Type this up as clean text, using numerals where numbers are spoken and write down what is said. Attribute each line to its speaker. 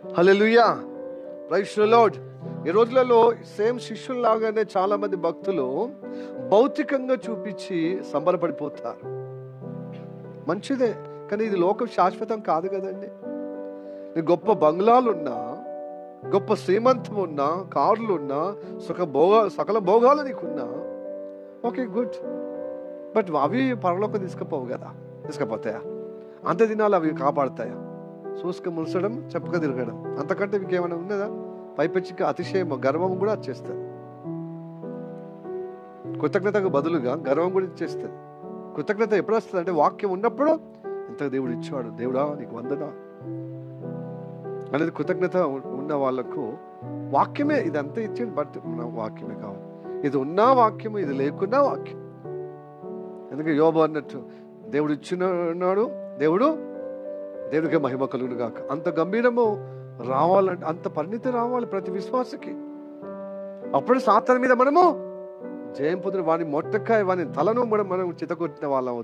Speaker 1: Hallelujah, praise the lord. ఈ రోజులలో same శిష్యుల్లాగానే చాలా మంది భక్తులు భౌతికంగా చూపించి సంబరపడిపోతారు. మంచిదే, కానీ ఇది లోకం శాశ్వతం కాదు కదండి. నీకు గొప్ప బంగ్లాలున్నా, గొప్ప శ్రీమంతం ఉన్నా, కార్లు ఉన్నా, సకల భోగాలు నీకున్నా, ఓకే గుడ్. బట్ అవి పరలోకం తీసుకుపోవు కదా. తీసుకుపోతాయా? అంత దినాలు అవి కాపాడుతాయా? చూసుక ముసడం, చెప్పక తిరగడం, అంతకంటే ఇంకేమైనా ఉన్నదా? పైపెచ్చికి అతిశయం, గర్వం కూడా వచ్చేస్తుంది. కృతజ్ఞతకు బదులుగా గర్వం కూడా ఇచ్చేస్తుంది. కృతజ్ఞత ఎప్పుడు వస్తుంది అంటే వాక్యం ఉన్నప్పుడు, ఎంత దేవుడు ఇచ్చాడు, దేవుడా నీకు వందనా అనేది కృతజ్ఞత ఉన్న వాళ్ళకు వాక్యమే ఇదంతా ఇచ్చింది. బట్ వాక్యమే కావాలి. ఇది ఉన్నా వాక్యము, ఇది లేకున్నా వాక్యం. ఎందుకంటే యోబు అన్నట్టు, దేవుడు ఇచ్చినాడు, దేవుడికే మహిమ కలుగును గాక. అంత గంభీరము రావాలంటే, అంత పరిణితి రావాలి ప్రతి విశ్వాసకి. అప్పుడు సాతాను మీద మనము జయం పొందిన వాని మొట్టకాయ, వాని తలను మనం చితకొట్టిన వాళ్ళం.